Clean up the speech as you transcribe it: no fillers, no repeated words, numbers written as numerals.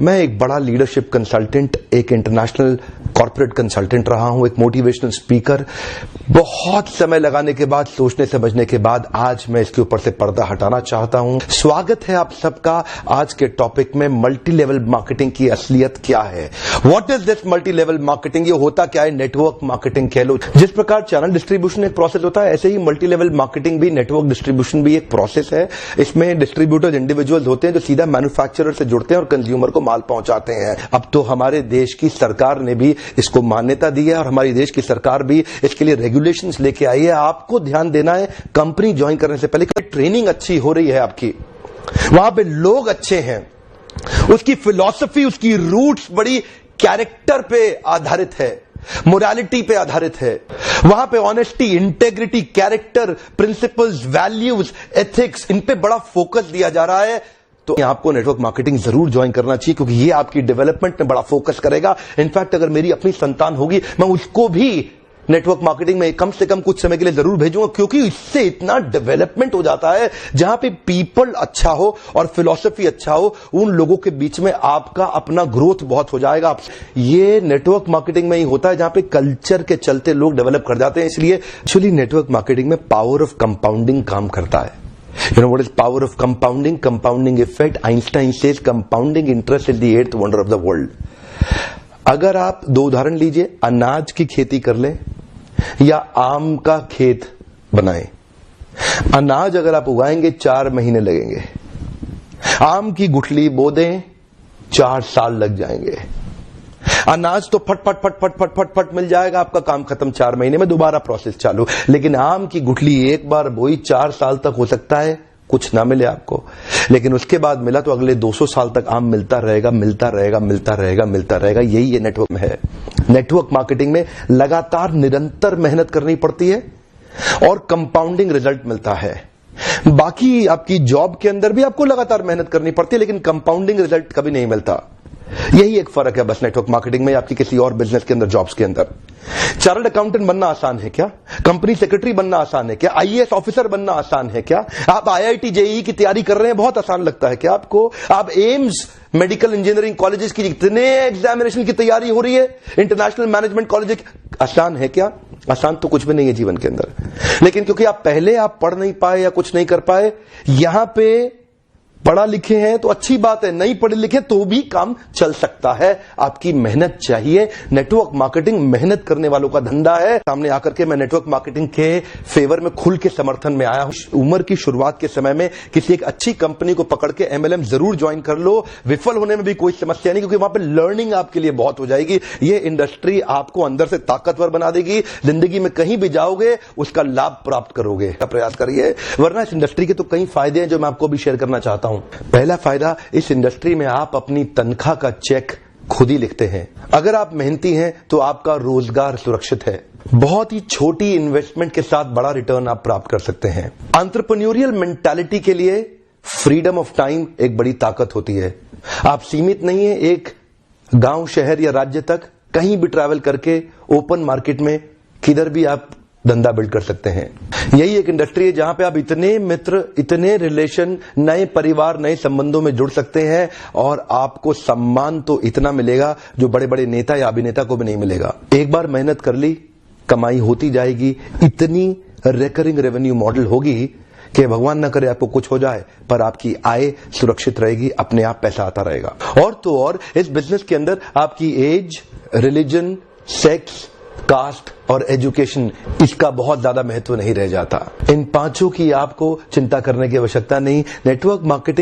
मैं एक बड़ा लीडरशिप कंसल्टेंट, एक इंटरनेशनल कॉर्पोरेट कंसल्टेंट रहा हूं, एक मोटिवेशनल स्पीकर। बहुत समय लगाने के बाद, सोचने समझने के बाद आज मैं इसके ऊपर से पर्दा हटाना चाहता हूं। स्वागत है आप सबका आज के टॉपिक में, मल्टी लेवल मार्केटिंग की असलियत क्या है। What is this multi level marketing? ये होता क्या है? नेटवर्क मार्केटिंग कह लो। जिस प्रकार चैनल डिस्ट्रीब्यूशन एक प्रोसेस होता है, ऐसे ही मल्टी लेवल मार्केटिंग भी, नेटवर्क डिस्ट्रीब्यूशन भी एक प्रोसेस है। इसमें डिस्ट्रीब्यूटर्स इंडिविजुअल्स होते हैं जो सीधा मैन्युफैक्चरर से जुड़ते हैं और कंज्यूमर को माल पहुंचाते हैं। अब तो हमारे देश की सरकार ने भी इसको मान्यता दी है और हमारी देश की सरकार भी इसके लिए रेगुलेशंस लेके आई है। आपको ध्यान देना है, कंपनी ज्वाइन करने से पहले ट्रेनिंग अच्छी हो रही है आपकी, वहां पे लोग अच्छे हैं, उसकी फिलॉसफी, उसकी रूट्स बड़ी कैरेक्टर पे आधारित है, मोरालिटी पे आधारित है। वहां पे honesty, integrity, character, principles, values, ethics, इन पे बड़ा फोकस दिया जा रहा है। तो आपको नेटवर्क मार्केटिंग जरूर ज्वाइन करना चाहिए, क्योंकि ये आपकी डेवलपमेंट में बड़ा फोकस करेगा। इनफैक्ट अगर मेरी अपनी संतान होगी, मैं उसको भी नेटवर्क मार्केटिंग में कम से कम कुछ समय के लिए जरूर भेजूंगा, क्योंकि इससे इतना डेवलपमेंट हो जाता है। जहां पे पीपल अच्छा हो और फिलॉसफी अच्छा हो, उन लोगों के बीच में आपका अपना ग्रोथ बहुत हो जाएगा। ये नेटवर्क मार्केटिंग में ही होता है, जहां पे कल्चर के चलते लोग डेवलप कर जाते हैं। इसलिए एक्चुअली नेटवर्क मार्केटिंग में पावर ऑफ कंपाउंडिंग काम करता है। You know what is power of compounding? Compounding effect. Einstein says compounding interest is the eighth wonder of the world. अगर आप दो उदाहरण लीजिए, अनाज की खेती कर लें या आम का खेत बनाएं। अनाज अगर आप उगाएंगे 4 महीने लगेंगे, आम की गुठली बो दें 4 साल लग जाएंगे। अनाज तो फट फट फट फट फट फट फट मिल जाएगा, आपका काम खत्म, 4 महीने में दोबारा प्रोसेस चालू। लेकिन आम की गुठली एक बार बोई, 4 साल तक हो सकता है कुछ ना मिले आपको, लेकिन उसके बाद मिला तो अगले 200 साल तक आम मिलता रहेगा, मिलता रहेगा, मिलता रहेगा, मिलता रहेगा। यही ये नेटवर्क में है। नेटवर्क मार्केटिंग में लगातार निरंतर मेहनत करनी पड़ती है और कंपाउंडिंग रिजल्ट मिलता है। बाकी आपकी जॉब के अंदर भी आपको लगातार मेहनत करनी पड़ती है, लेकिन कंपाउंडिंग रिजल्ट कभी नहीं मिलता। यही एक फर्क है बस नेटवर्क मार्केटिंग में, आपकी किसी और बिजनेस के अंदर, जॉब्स के अंदर। चार्टर्ड अकाउंटेंट बनना आसान है क्या? कंपनी सेक्रेटरी बनना आसान है क्या? आईएएस ऑफिसर बनना आसान है क्या? आप आईआईटी जेईई की तैयारी कर रहे हैं, बहुत आसान लगता है क्या आपको? आप एम्स मेडिकल इंजीनियरिंग कॉलेजेस की इतने एग्जामिनेशन की तैयारी हो रही है, इंटरनेशनल मैनेजमेंट कॉलेज, आसान है क्या? आसान तो कुछ भी नहीं है जीवन के अंदर। लेकिन क्योंकि आप पहले पढ़ नहीं पाए या कुछ नहीं कर पाए, यहां पे पढ़ा लिखे हैं तो अच्छी बात है, नहीं पढ़े लिखे तो भी काम चल सकता है। आपकी मेहनत चाहिए। नेटवर्क मार्केटिंग मेहनत करने वालों का धंधा है। सामने आकर के मैं नेटवर्क मार्केटिंग के फेवर में खुल के समर्थन में आया हूं। उम्र की शुरुआत के समय में किसी एक अच्छी कंपनी को पकड़ के एमएलएम जरूर ज्वाइन कर लो। विफल होने में भी कोई समस्या नहीं, क्योंकि वहां पर लर्निंग आपके लिए बहुत हो जाएगी। ये इंडस्ट्री आपको अंदर से ताकतवर बना देगी। जिंदगी में कहीं भी जाओगे उसका लाभ प्राप्त करोगे, प्रयास करिए। वरना इस इंडस्ट्री के तो कई फायदे हैं जो मैं आपको भी शेयर करना चाहता हूं। पहला फायदा, इस इंडस्ट्री में आप अपनी तनख्वाह का चेक खुद ही लिखते हैं। अगर आप मेहनती हैं तो आपका रोजगार सुरक्षित है। बहुत ही छोटी इन्वेस्टमेंट के साथ बड़ा रिटर्न आप प्राप्त कर सकते हैं। एंटरप्रेन्योरियल मेंटालिटी के लिए फ्रीडम ऑफ टाइम एक बड़ी ताकत होती है। आप सीमित नहीं है एक गांव, शहर या राज्य तक, कहीं भी ट्रैवल करके ओपन मार्केट में किधर भी आप धंधा बिल्ड कर सकते हैं। यही एक इंडस्ट्री है जहां पे आप इतने मित्र, इतने रिलेशन, नए परिवार, नए संबंधों में जुड़ सकते हैं और आपको सम्मान तो इतना मिलेगा जो बड़े बड़े नेता या अभिनेता को भी नहीं मिलेगा। एक बार मेहनत कर ली, कमाई होती जाएगी। इतनी रिकरिंग रेवेन्यू मॉडल होगी कि भगवान न करे आपको कुछ हो जाए, पर आपकी आय सुरक्षित रहेगी, अपने आप पैसा आता रहेगा। और तो और इस बिजनेस के अंदर आपकी एज, रिलीजन, सेक्स, कास्ट और एजुकेशन, इसका बहुत ज्यादा महत्व नहीं रह जाता। इन 5 की आपको चिंता करने की आवश्यकता नहीं। Network marketing